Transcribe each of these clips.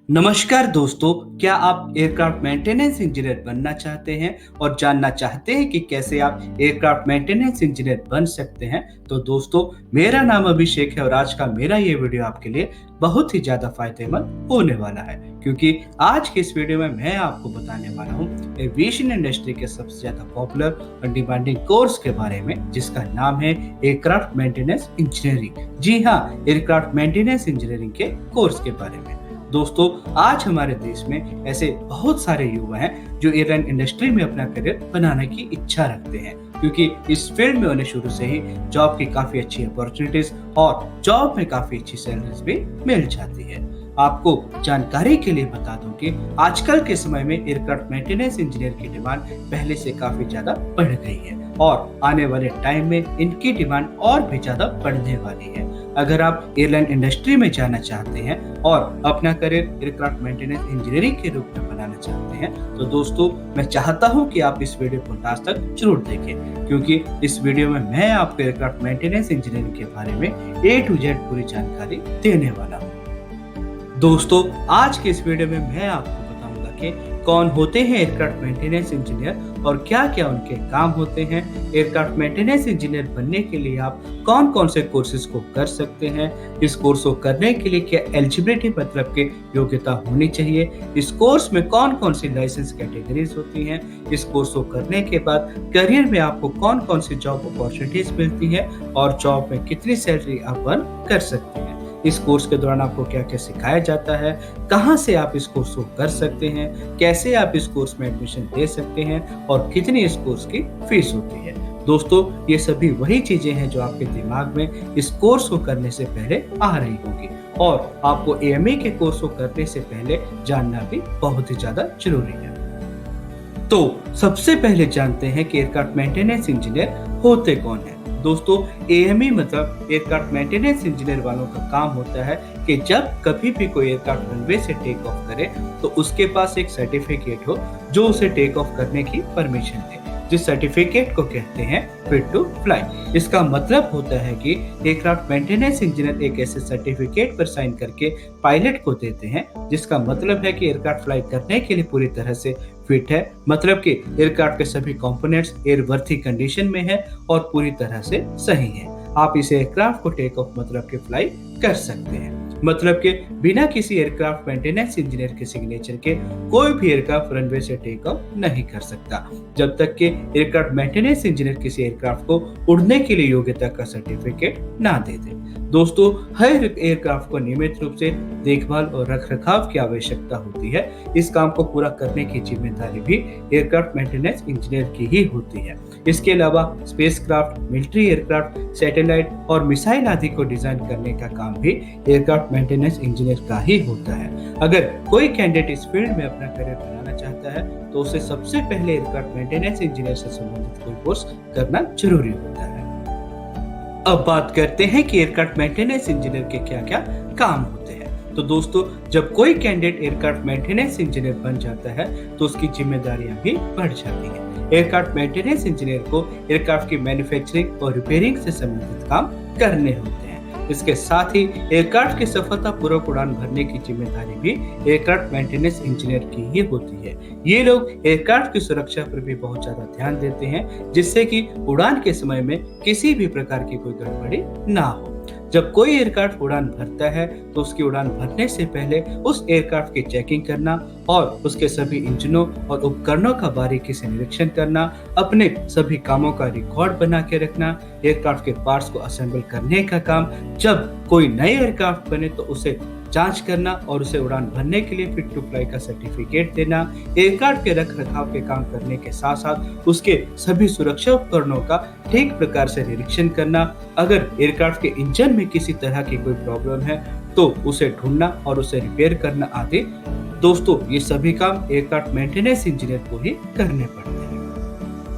नमस्कार दोस्तों, क्या आप एयरक्राफ्ट मेंटेनेंस इंजीनियर बनना चाहते हैं और जानना चाहते हैं कि कैसे आप एयरक्राफ्ट मेंटेनेंस इंजीनियर बन सकते हैं? तो दोस्तों, मेरा नाम अभिषेक है और आज का मेरा ये वीडियो आपके लिए बहुत ही ज़्यादा फायदेमंद होने वाला है, क्योंकि आज के इस वीडियो में मैं आपको बताने वाला हूँ एविएशन इंडस्ट्री के सबसे ज़्यादा पॉपुलर और डिमांडिंग कोर्स के बारे में, जिसका नाम है एयरक्राफ्ट मेंटेनेंस इंजीनियरिंग। जी हाँ, एयरक्राफ्ट मेंटेनेंस इंजीनियरिंग के कोर्स के बारे में। दोस्तों, आज हमारे देश में ऐसे बहुत सारे युवा हैं जो एयरलाइन इंडस्ट्री में अपना करियर बनाने की इच्छा रखते हैं, क्योंकि इस फील्ड में उन्हें शुरू से ही जॉब की काफी अच्छी अपॉर्चुनिटीज और जॉब में काफी अच्छी सैलरीज भी मिल जाती है। आपको जानकारी के लिए बता दूं कि आजकल के समय में एयरक्राफ्ट मेंटेनेंस इंजीनियर की डिमांड पहले से काफी ज्यादा बढ़ गई है और आने वाले टाइम में इनकी डिमांड और भी ज्यादा बढ़ने वाली है। अगर आप एयरलाइन इंडस्ट्री में जाना चाहते हैं और अपना करियर एयरक्राफ्ट मेंटेनेंस इंजीनियरिंग के रूप में बनाना चाहते हैं, तो दोस्तों मैं चाहता हूं कि आप इस वीडियो को लास्ट तक जरूर देखें, क्योंकि इस वीडियो में मैं आपको एयरक्राफ्ट मेंटेनेंस इंजीनियरिंग के बारे में A to Z पूरी जानकारी देने वाला हूं। दोस्तों, आज के इस वीडियो में मैं आपको बताऊंगा कि कौन होते हैं एयरक्राफ्ट मेंटेनेंस इंजीनियर और क्या क्या उनके काम होते हैं। एयरक्राफ्ट मेंटेनेंस इंजीनियर बनने के लिए आप कौन कौन से कोर्सेज को कर सकते हैं, इस कोर्स को करने के लिए क्या एलिजिबिलिटी मतलब के योग्यता होनी चाहिए, इस कोर्स में कौन कौन सी लाइसेंस कैटेगरीज होती हैं, इस कोर्स को करने के बाद करियर में आपको कौन कौन सी जॉब अपॉर्चुनिटीज मिलती है और जॉब में कितनी सैलरी आप अर्न कर सकते हैं, इस कोर्स के दौरान आपको क्या क्या सिखाया जाता है, कहां से आप इस कोर्स को कर सकते हैं, कैसे आप इस कोर्स में एडमिशन ले सकते हैं और कितनी इस कोर्स की फीस होती है। दोस्तों, ये सभी वही चीजें हैं जो आपके दिमाग में इस कोर्स को करने से पहले आ रही होगी और आपको AME के कोर्स को करने से पहले जानना भी बहुत ही ज्यादा जरूरी है। तो सबसे पहले जानते हैं कि एयरक्राफ्ट मेंटेनेंस इंजीनियर होते कौन है। दोस्तों, AME मतलब एयरक्राफ्ट मेंटेनेंस इंजीनियर वालों का काम होता है कि जब कभी भी कोई एयरक्राफ्ट रनवे से टेक ऑफ करे तो उसके पास एक सर्टिफिकेट हो जो उसे टेक ऑफ करने की परमिशन दे, जिस सर्टिफिकेट को कहते हैं फिट टू फ्लाई। इसका मतलब होता है कि एयरक्राफ्ट मेंटेनेंस इंजीनियर एक ऐसे सर्टिफिकेट पर साइन करके पायलट को देते हैं जिसका मतलब है कि एयरक्राफ्ट फ्लाई करने के लिए पूरी तरह से फिट है, मतलब कि एयरक्राफ्ट के सभी कंपोनेंट्स एयरवर्थी कंडीशन में है और पूरी तरह से सही है। आप इस एयरक्राफ्ट को टेक ऑफ मतलब के फ्लाई कर सकते हैं। मतलब कि बिना किसी एयरक्राफ्ट मेंटेनेंस इंजीनियर के सिग्नेचर के कोई भी एयरक्राफ्ट रनवे से टेक ऑफ नहीं कर सकता, जब तक कि एयरक्राफ्ट मेंटेनेंस इंजीनियर किसी एयरक्राफ्ट को उड़ने के लिए योग्यता का सर्टिफिकेट ना दे दे। दोस्तों, हर एयरक्राफ्ट को नियमित रूप से देखभाल और रखरखाव की आवश्यकता होती है। इस काम को पूरा करने की जिम्मेदारी भी एयरक्राफ्ट मेंटेनेंस इंजीनियर की ही होती है। इसके अलावा स्पेसक्राफ्ट, मिलिट्री एयरक्राफ्ट, सैटेलाइट और मिसाइल आदि को डिजाइन करने का काम भी एयरक्राफ्ट मेंटेनेंस इंजीनियर का ही होता है। अगर कोई कैंडिडेट इस फील्ड में अपना करियर बनाना चाहता है तो उसे सबसे पहले एयरक्राफ्ट मेंटेनेंस इंजीनियर से संबंधित कोई कोर्स करना जरूरी होता है। अब बात करते हैं कि एयरक्राफ्ट मेंटेनेंस इंजीनियर के क्या क्या काम होते हैं। तो दोस्तों, जब कोई कैंडिडेट एयरक्राफ्ट मेंटेनेंस इंजीनियर बन जाता है तो उसकी जिम्मेदारियां भी बढ़ जाती हैं। एयरक्राफ्ट मेंटेनेंस इंजीनियर को एयरक्राफ्ट की मैन्युफैक्चरिंग और रिपेयरिंग से संबंधित काम करने होते हैं। इसके साथ ही एयरक्राफ्ट की सफलतापूर्वक उड़ान भरने की जिम्मेदारी भी एयरक्राफ्ट मेंटेनेंस इंजीनियर की ही होती है। ये लोग एयरक्राफ्ट की सुरक्षा पर भी बहुत ज्यादा ध्यान देते हैं, जिससे कि उड़ान के समय में किसी भी प्रकार की कोई गड़बड़ी ना हो। जब कोई एयरक्राफ्ट उड़ान भरता है तो उसकी उड़ान भरने से पहले उस एयरक्राफ्ट की चेकिंग करना और उसके सभी इंजनों और उपकरणों का बारीकी से निरीक्षण करना, अपने सभी कामों का रिकॉर्ड बना के रखना, एयरक्राफ्ट के पार्ट्स को असेंबल करने का काम, जब कोई नए एयरक्राफ्ट बने तो उसे जांच करना और उसे उड़ान भरने के लिए फिट टू फ्लाई का सर्टिफिकेट देना, एयरक्राफ्ट के रख रखाव के काम करने के साथ साथ उसके सभी सुरक्षा उपकरणों का ठीक प्रकार से निरीक्षण करना, अगर एयरक्राफ्ट के इंजन में किसी तरह की कोई प्रॉब्लम है तो उसे ढूंढना और उसे रिपेयर करना आदि। दोस्तों, ये सभी काम एयरक्राफ्ट मेंटेनेंस इंजीनियर को ही करने पड़ते हैं।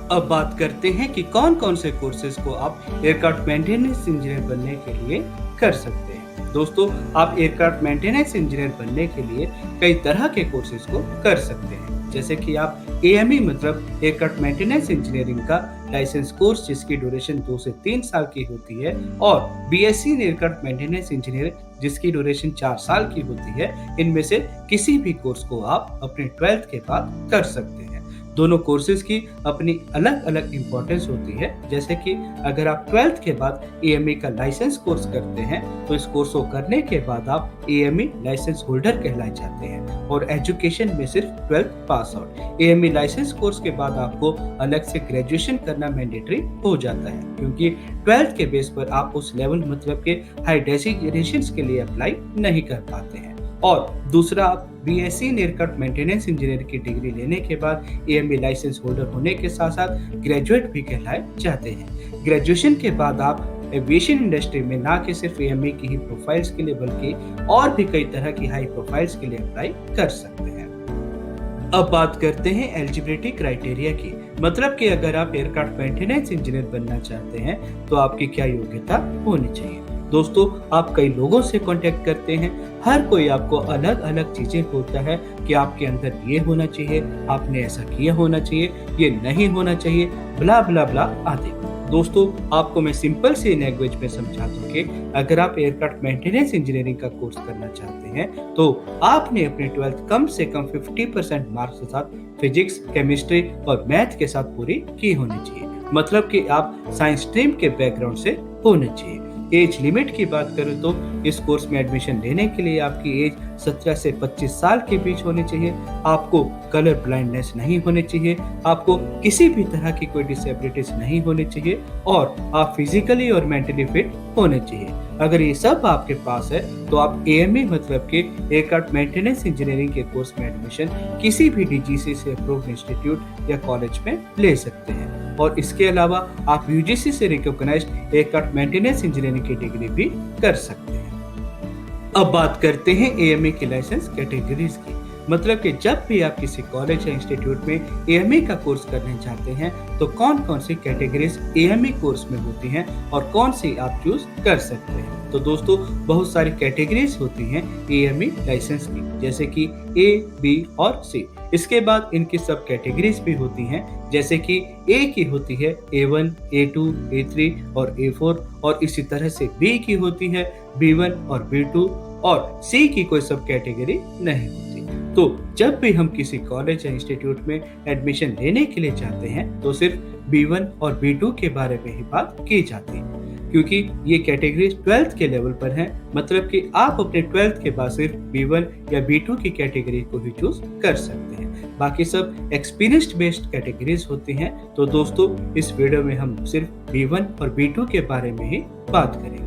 अब बात करते हैं कि कौन कौन से कोर्सेज को आप एयरक्राफ्ट मेंटेनेंस इंजीनियर बनने के लिए कर सकते हैं। दोस्तों, आप एयरक्राफ्ट मेंटेनेंस इंजीनियर बनने के लिए कई तरह के कोर्सेज को कर सकते हैं, जैसे कि आप AME मतलब एयरक्राफ्ट मेंटेनेंस इंजीनियरिंग का लाइसेंस कोर्स जिसकी ड्यूरेशन 2 से 3 साल की होती है और BSc in aircraft maintenance engineer जिसकी ड्यूरेशन 4 साल की होती है, इनमें से किसी भी कोर्स को आप अपने 12th के बाद कर सकते हैं। दोनों कोर्सेज की अपनी अलग-अलग इम्पोर्टेंस होती है। जैसे कि अगर आप 12th के बाद एएमई का लाइसेंस कोर्स करते हैं, तो इस कोर्स को करने के बाद आप एएमई लाइसेंस होल्डर कहलाए जाते हैं और एजुकेशन में सिर्फ 12th pass out. AME licence course के बाद आपको अलग से ग्रेजुएशन करना मैंडेटरी हो जाता है, क्योंकि 12th के बेस पर आप उस लेवल मतलब के हाई डेजिग्नेशंस के लिए अप्लाई नहीं कर पाते हैं। और दूसरा, आप BSc in aircraft maintenance engineer की डिग्री लेने के बाद एएमई लाइसेंस होल्डर होने के साथ साथ ग्रेजुएट भी कहलाए जाते हैं। ग्रेजुएशन के बाद आप एविएशन इंडस्ट्री में ना कि सिर्फ एएमई की ही प्रोफाइल्स के लिए बल्कि और भी कई तरह की हाई प्रोफाइल्स के लिए अप्लाई कर सकते हैं। अब बात करते हैं एलिजिबिलिटी क्राइटेरिया की, मतलब कि अगर आप एयरक्राफ्ट मेंटेनेंस इंजीनियर बनना चाहते हैं तो आपकी क्या योग्यता होनी चाहिए। दोस्तों, आप कई लोगों से कांटेक्ट करते हैं, हर कोई आपको अलग अलग चीजें बोलता है कि आपके अंदर ये होना चाहिए, आपने ऐसा किया होना चाहिए, ये नहीं होना चाहिए, ब्ला ब्ला ब्ला आदि। दोस्तों, आपको मैं सिंपल सी लैंग्वेज में समझा दूं कि अगर आप एयरक्राफ्ट मेंटेनेंस इंजीनियरिंग का कोर्स करना चाहते हैं तो आपने अपने 12th कम से कम 50% मार्क्स के साथ फिजिक्स, केमिस्ट्री और मैथ के साथ पूरी की होनी चाहिए। मतलब कि आप साइंस स्ट्रीम के बैकग्राउंड से होने चाहिए। एज लिमिट की बात करें तो इस कोर्स में एडमिशन लेने के लिए आपकी एज 17 से 25 साल के बीच होनी चाहिए। आपको कलर ब्लाइंडनेस नहीं होनी चाहिए, आपको किसी भी तरह की कोई डिसेबिलिटीज नहीं होनी चाहिए और आप फिजिकली और मेंटली फिट होने चाहिए। अगर ये सब आपके पास है तो आप एएमई मतलब के एयरक्राफ्ट मेंटेनेंस इंजीनियरिंग के कोर्स में एडमिशन किसी भी डीजीसी से अप्रूव्ड इंस्टीट्यूट या कॉलेज में ले सकते हैं। और इसके अलावा आप यूजीसी से रिकॉग्नाइज्ड एयरक्राफ्ट मेंटेनेंस इंजीनियरिंग की डिग्री भी कर सकते हैं। अब बात करते हैं एएमई की लाइसेंस कैटेगरीज की, मतलब कि जब भी आप किसी कॉलेज या इंस्टीट्यूट में एएमई का कोर्स करने चाहते हैं तो कौन कौन सी कैटेगरीज एएमई कोर्स में होती हैं और कौन सी आप चूज कर सकते हैं। तो दोस्तों, बहुत सारी कैटेगरीज होती हैं एएमई लाइसेंस की, जैसे कि ए, बी और सी। इसके बाद इनकी सब कैटेगरीज भी होती हैं, जैसे कि ए की होती है A1, A2, A3 और A4 और इसी तरह से बी की होती है B1 और B2 और सी की कोई सब कैटेगरी नहीं होती। तो जब भी हम किसी कॉलेज या इंस्टीट्यूट में एडमिशन लेने के लिए चाहते हैं तो सिर्फ B1 और B2 के बारे में ही बात की जाती है, क्योंकि ये कैटेगरीज 12th के लेवल पर हैं। मतलब कि आप अपने 12th के बाद सिर्फ B1 या B2 की कैटेगरी को ही चूज कर सकते हैं, बाकी सब एक्सपीरियंस्ड बेस्ड कैटेगरीज होती हैं। तो दोस्तों, इस वीडियो में हम सिर्फ B1 और B2 के बारे में ही बात करेंगे।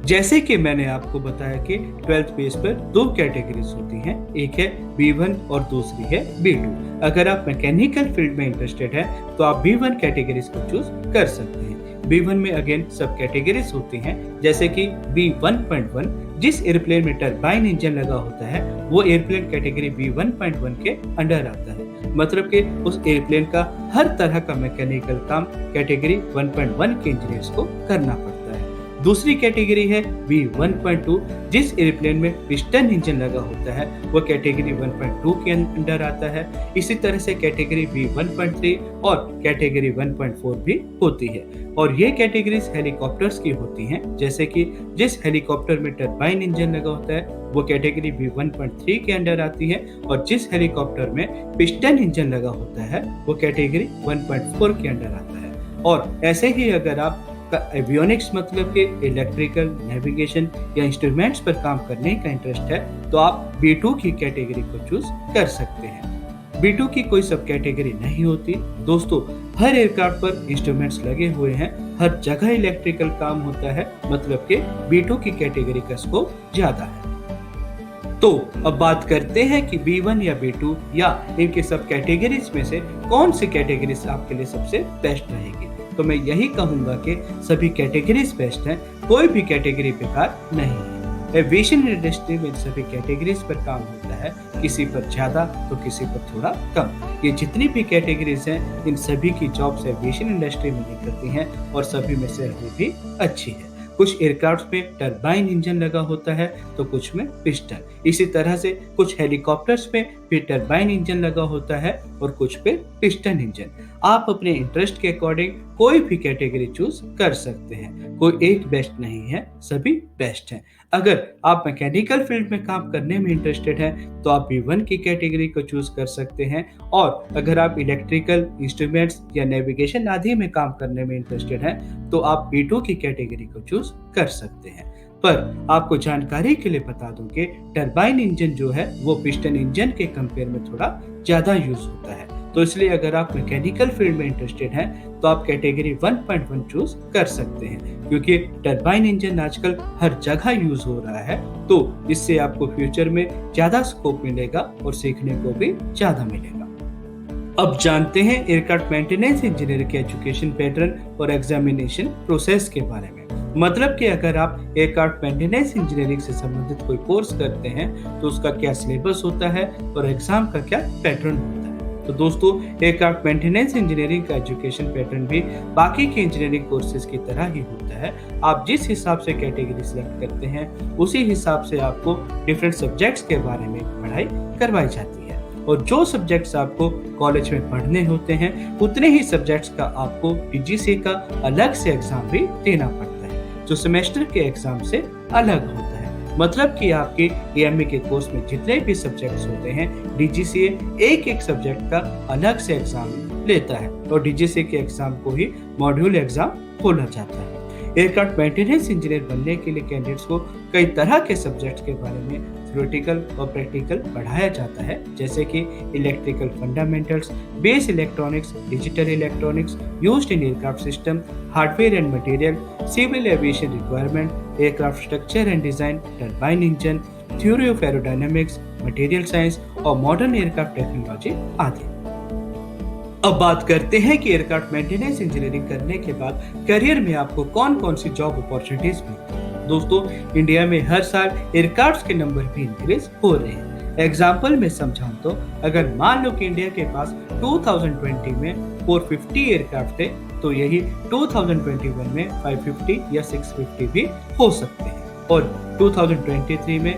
जैसे कि मैंने आपको बताया कि 12th बेस पर दो कैटेगरीज होती हैं, एक है B1 और दूसरी है B2। अगर आप मैकेनिकल फील्ड में इंटरेस्टेड है तो आप B1 कैटेगरीज को चूज कर सकते हैं। B1 में अगेन सब कैटेगरीज होती हैं, जैसे कि B1.1 जिस एयरप्लेन में टरबाइन इंजन लगा होता है वो एयरप्लेन कैटेगरी B1.1 के अंडर आता है। मतलब कि उस एयरप्लेन का हर तरह का मैकेनिकल काम कैटेगरी 1.1 के इंजीनियर्स को करना पड़ता है। दूसरी कैटेगरी है B1.2 जिस एयरप्लेन में पिस्टन इंजन लगा होता है वो कैटेगरी 1.2 के अंडर आता है। इसी तरह से कैटेगरी B1.3 और कैटेगरी 1.4 भी होती है। और ये कैटेगरीज हेलीकॉप्टर्स की होती हैं, जैसे कि जिस हेलीकॉप्टर में टरबाइन इंजन लगा होता है वो कैटेगरी B1.3 के अंडर आती है और जिस हेलीकॉप्टर में पिस्टन इंजन लगा होता है वो कैटेगरी 1.4 के अंडर आता है। और ऐसे ही अगर आप एवियोनिक्स मतलब के इलेक्ट्रिकल, नेविगेशन या इंस्ट्रूमेंट्स पर काम करने का इंटरेस्ट है तो आप B2 की कैटेगरी को चूज कर सकते हैं। B2 की कोई सब कैटेगरी नहीं होती। दोस्तों, हर एयरक्राफ्ट पर इंस्ट्रूमेंट्स लगे हुए हैं, हर जगह इलेक्ट्रिकल काम होता है, मतलब के B2 की कैटेगरी का स्कोप ज्यादा है। तो अब बात करते हैं कि B1 या B2 या इनके सब कैटेगरीज में से कौन सी कैटेगरीज आपके लिए सबसे बेस्ट रहेगी। तो मैं यही कहूंगा कि सभी कैटेगरीज बेस्ट हैं, कोई भी कैटेगरी बेकार नहीं है। एविएशन इंडस्ट्री में सभी कैटेगरीज पर काम होता है, किसी पर ज्यादा तो किसी पर थोड़ा कम। ये जितनी भी कैटेगरीज हैं इन सभी की जॉब्स एविएशन इंडस्ट्री में निकलती हैं और सभी में सैलरी भी अच्छी है। कुछ एयरक्राफ्ट में टरबाइन इंजन लगा होता है तो कुछ में पिस्टन। इसी तरह से कुछ हेलीकॉप्टर्स में भी टरबाइन इंजन लगा होता है और कुछ पे पिस्टन इंजन। आप अपने इंटरेस्ट के अकॉर्डिंग कोई भी कैटेगरी चूज कर सकते हैं, कोई एक बेस्ट नहीं है, सभी बेस्ट हैं। अगर आप मैकेनिकल फील्ड में काम करने में इंटरेस्टेड हैं तो आप B1 की कैटेगरी को चूज कर सकते हैं, और अगर आप इलेक्ट्रिकल इंस्ट्रूमेंट्स या नेविगेशन आदि में काम करने में इंटरेस्टेड हैं तो आप B2 की कैटेगरी को चूज कर सकते हैं। पर आपको जानकारी के लिए बता दूं कि टरबाइन इंजन जो है वो पिस्टन इंजन के कंपेयर में थोड़ा ज़्यादा यूज होता है, तो इसलिए अगर आप मैकेनिकल फील्ड में इंटरेस्टेड हैं तो आप कैटेगरी 1.1 चूज कर सकते हैं, क्योंकि टरबाइन इंजन आजकल हर जगह यूज हो रहा है, तो इससे आपको फ्यूचर में ज़्यादा स्कोप मिलेगा और सीखने को भी ज़्यादा मिलेगा। अब जानते हैं एयरक्राफ्ट मेंटेनेंस इंजीनियर के एजुकेशन पैटर्न और एग्जामिनेशन प्रोसेस के बारे में। मतलब कि अगर आप एयरक्राफ्ट मेंटेनेंस इंजीनियरिंग से संबंधित कोई कोर्स करते हैं तो उसका क्या सिलेबस होता है और एग्जाम का क्या पैटर्न होता है। तो दोस्तों, एयरक्राफ्ट मेंटेनेंस इंजीनियरिंग का एजुकेशन पैटर्न भी बाकी के इंजीनियरिंग कोर्सेज की तरह ही होता है। आप जिस हिसाब से कैटेगरी सिलेक्ट करते हैं उसी हिसाब से आपको डिफरेंट सब्जेक्ट्स के बारे में पढ़ाई करवाई जाती है, और जो सब्जेक्ट्स आपको कॉलेज में पढ़ने होते हैं उतने ही सब्जेक्ट्स का आपको DGCA का अलग से एग्जाम भी देना पड़ता है, जो सेमेस्टर के एग्जाम से अलग होता है। मतलब कि आपके AME के कोर्स में जितने भी सब्जेक्ट्स होते हैं DGCA एक एक सब्जेक्ट का अलग से एग्जाम लेता है, और DGCA के एग्जाम को ही मॉड्यूल एग्जाम बोला जाता है। एयरक्राफ्ट मेंटेनेंस इंजीनियर बनने के लिए कैंडिडेट्स को कई तरह के सब्जेक्ट्स के बारे में थ्योरेटिकल और प्रैक्टिकल पढ़ाया जाता है, जैसे कि electrical fundamentals, base electronics, digital electronics used in aircraft system, hardware and material, civil aviation requirement, aircraft structure and design, turbine engine, theory of aerodynamics, material science और मॉडर्न एयरक्राफ्ट टेक्नोलॉजी आदि। अब बात करते हैं कि एयरक्राफ्ट मेंटेनेंस इंजीनियरिंग करने के बाद करियर में आपको कौन कौन सी जॉब अपॉर्चुनिटीज मिलती है। दोस्तों, इंडिया में हर साल एयरक्राफ्ट के नंबर भी इंक्रीज हो रहे हैं। एग्जाम्पल में समझाऊं तो अगर मान लो कि इंडिया के पास 2020 में 450 एयरक्राफ्ट थे, तो यही 2021 में 550 या 650 भी हो सकते हैं, और 2023 में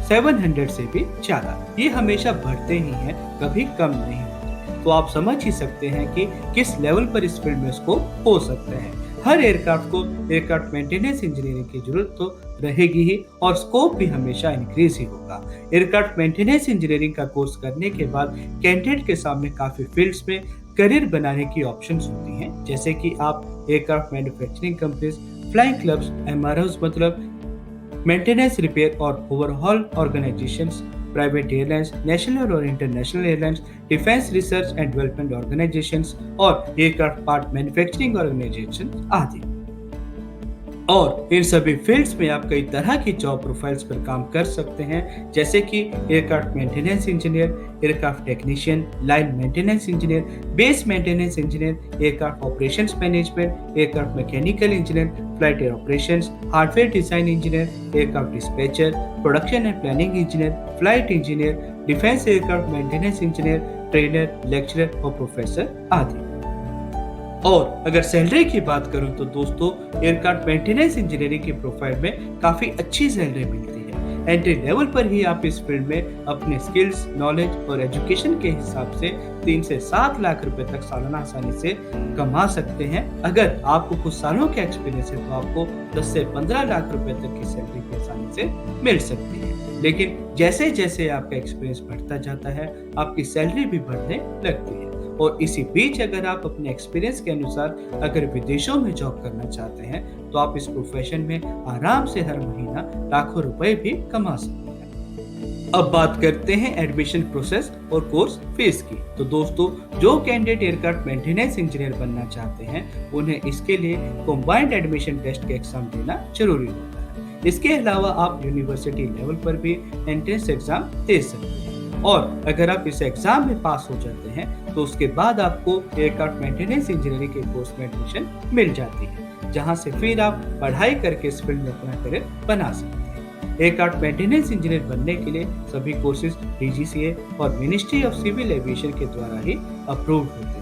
700 से भी ज्यादा। ये हमेशा बढ़ते ही हैं, कभी कम नहीं होते। तो आप समझ ही सकते हैं कि किस लेवल पर इस फील्ड में स्कोप हो सकता है। हर एयरक्राफ्ट को एयरक्राफ्ट मेंटेनेंस इंजीनियरिंग की जरूरत तो रहेगी ही, और स्कोप भी हमेशा इंक्रीज ही होगा। एयरक्राफ्ट मेंटेनेंस इंजीनियरिंग का कोर्स करने के बाद कैंडिडेट के सामने काफी फील्ड्स में करियर बनाने की ऑप्शंस होती हैं, जैसे कि आप aircraft manufacturing companies, flying clubs, MROs मतलब मेंटेनेंस रिपेयर और overhaul organisations, private airlines, national और international airlines, defence research and development organisations और एयरक्राफ्ट पार्ट मैन्युफैक्चरिंग ऑर्गेनाइजेशन आदि। और इन सभी फील्ड्स में आप कई तरह की जॉब प्रोफाइल्स पर काम कर सकते हैं, जैसे कि aircraft maintenance engineer, aircraft technician, line maintenance engineer, base maintenance engineer, aircraft operations management, aircraft mechanical engineer, flight air operations, hardware design engineer, aircraft dispatcher, production and planning engineer, flight engineer, defence aircraft maintenance engineer, trainer, lecturer और professor आदि। और अगर salary की बात करूं तो दोस्तों, aircraft maintenance engineering की प्रोफाइल में काफी अच्छी सैलरी मिलती है। एंट्री लेवल पर ही आप इस फील्ड में अपने स्किल्स, नॉलेज और एजुकेशन के हिसाब से 3 से 7 लाख रुपए तक सालाना आसानी से कमा सकते हैं। अगर आपको कुछ सालों का एक्सपीरियंस है तो आपको 10 से 15 लाख रुपए तक की सैलरी की आसानी से मिल सकती है। लेकिन जैसे जैसे आपका एक्सपीरियंस बढ़ता जाता है, आपकी सैलरी भी बढ़ने लगती है। और इसी बीच अगर आप अपने एक्सपीरियंस के अनुसार अगर विदेशों में जॉब करना चाहते हैं तो आप इस प्रोफेशन में आराम से हर महीना लाखों रुपए भी कमा सकते हैं। अब बात करते हैं एडमिशन प्रोसेस और कोर्स फीस की। तो दोस्तों, जो कैंडिडेट एयरक्राफ्ट मेंटेनेंस इंजीनियर बनना चाहते हैं उन्हें इसके लिए कंबाइंड एडमिशन टेस्ट के एग्जाम देना जरूरी होता है। इसके अलावा आप यूनिवर्सिटी लेवल पर भी एंट्रेंस एग्जाम दे सकते हैं, और अगर आप इस एग्जाम में पास हो जाते हैं तो उसके बाद आपको एयरक्राफ्ट मेंटेनेंस इंजीनियरिंग के कोर्स में एडमिशन मिल जाती है, जहां से फिर आप पढ़ाई करके इस फील्ड में अपना करियर बना सकते हैं। एयरक्राफ्ट मेंटेनेंस इंजीनियर बनने के लिए सभी कोर्सेज DGCA और मिनिस्ट्री ऑफ सिविल एविएशन के द्वारा ही अप्रूव्ड होते हैं।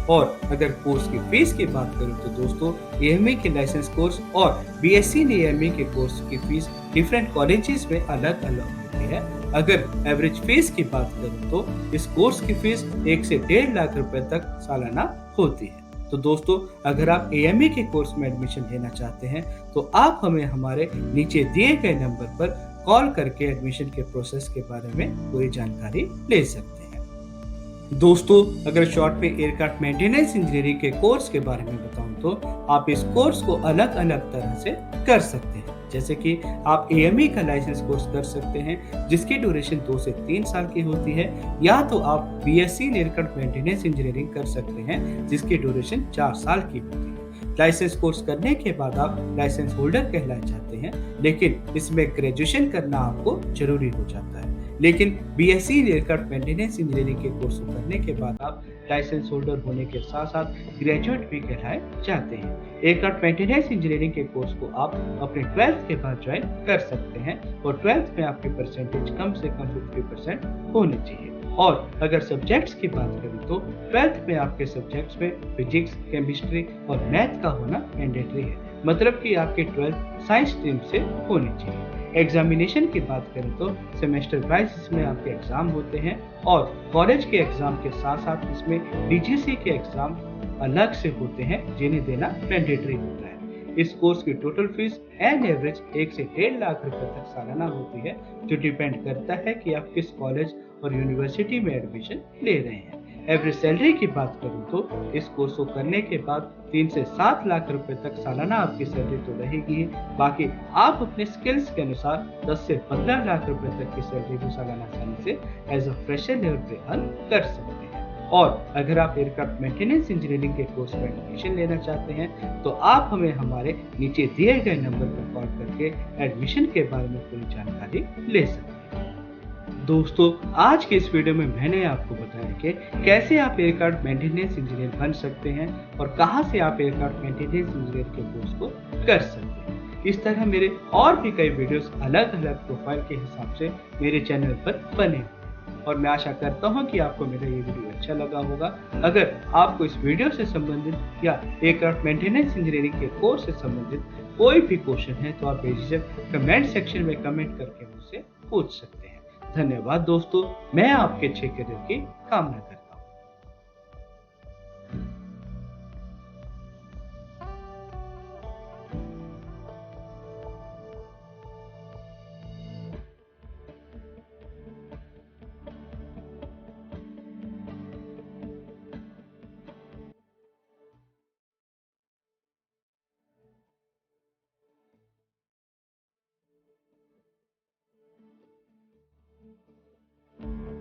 और अगर कोर्स की फीस की बात करूं तो दोस्तों, AME के लाइसेंस कोर्स और BSc इन AME के कोर्स की फीस डिफरेंट कॉलेजेस में अलग अलग होती है। अगर एवरेज फीस की बात करूं तो इस कोर्स की फीस 1 से 1.5 लाख रुपए तक सालाना होती है। तो दोस्तों, अगर आप एएमई के कोर्स में एडमिशन लेना चाहते हैं तो आप हमें हमारे नीचे दिए गए नंबर पर कॉल करके एडमिशन के प्रोसेस के बारे में पूरी जानकारी ले सकते हैं। दोस्तों, अगर शॉर्ट पे एयरक्राफ्ट मेंटेनेंस इंजीनियरिंग के कोर्स के बारे में बताऊं तो आप इस कोर्स को अलग अलग तरह से कर सकते हैं। जैसे कि आप एएमई का लाइसेंस कोर्स कर सकते हैं जिसकी ड्यूरेशन 2 से 3 साल की होती है, या तो आप BSc in aircraft maintenance engineering कर सकते हैं जिसकी ड्यूरेशन 4 साल की होती है। लाइसेंस कोर्स करने के बाद आप लाइसेंस होल्डर कहलाए जाते हैं, लेकिन इसमें ग्रेजुएशन करना आपको जरूरी हो जाता है। लेकिन बीएससी एयरक्राफ्ट मेंटेनेंस इंजीनियरिंग के कोर्स को करने के बाद आप लाइसेंस होल्डर होने के साथ साथ ग्रेजुएट भी कहलाए जाते हैं। एयरक्राफ्ट मेंटेनेंस इंजीनियरिंग के कोर्स को आप अपने 12th के बाद ज्वाइन कर सकते हैं और 12th में आपकी परसेंटेज कम से कम 50% होनी चाहिए। और अगर सब्जेक्ट्स की बात करें तो 12th में आपके सब्जेक्ट्स में फिजिक्स, केमिस्ट्री और मैथ का होना मैंडेटरी है, मतलब कि आपके 12th साइंस स्ट्रीम से होनी चाहिए। एग्जामिनेशन की बात करें तो सेमेस्टर वाइज इसमें आपके एग्जाम होते हैं और कॉलेज के एग्जाम के साथ साथ इसमें डीजीसी के एग्जाम अलग से होते हैं जिन्हें देना मैंडेटरी होता है। इस कोर्स की टोटल फीस एन एवरेज 1 से 1.5 लाख रुपए तक सालाना होती है, जो डिपेंड करता है कि आप किस कॉलेज और यूनिवर्सिटी में एडमिशन ले रहे हैं। एवरेज सैलरी की बात करूं तो इस कोर्स को करने के बाद 3 से 7 लाख रुपए तक सालाना आपकी सैलरी तो रहेगी, बाकी आप अपने स्किल्स के अनुसार 10 से 15 लाख रुपए तक की सैलरी भी सालाना आसानी से एज अ फ्रेशर लेवल पे अर्न कर सकते हैं। और अगर आप एयरक्राफ्ट मेंटेनेंस इंजीनियरिंग के कोर्स में एडमिशन लेना चाहते हैं तो आप हमें हमारे नीचे दिए गए नंबर पर कॉल करके एडमिशन के बारे में पूरी जानकारी ले सकते हैं। दोस्तों, आज के इस वीडियो में मैंने आपको बताया कि कैसे आप एयरक्राफ्ट मेंटेनेंस इंजीनियर बन सकते हैं और कहां से आप एयरक्राफ्ट मेंटेनेंस इंजीनियर के कोर्स को कर सकते हैं। इस तरह मेरे और भी कई वीडियोस अलग अलग प्रोफाइल के हिसाब से मेरे चैनल पर बने और मैं आशा करता हूं कि आपको मेरा ये वीडियो अच्छा लगा होगा। अगर आपको इस वीडियो से संबंधित या एयरक्राफ्ट मेंटेनेंस इंजीनियरिंग के कोर्स से संबंधित कोई भी क्वेश्चन है तो आप बेझिझक कमेंट सेक्शन में कमेंट करके मुझसे पूछ सकते हैं। धन्यवाद दोस्तों, मैं आपके अच्छे करियर की कामना करता हूं।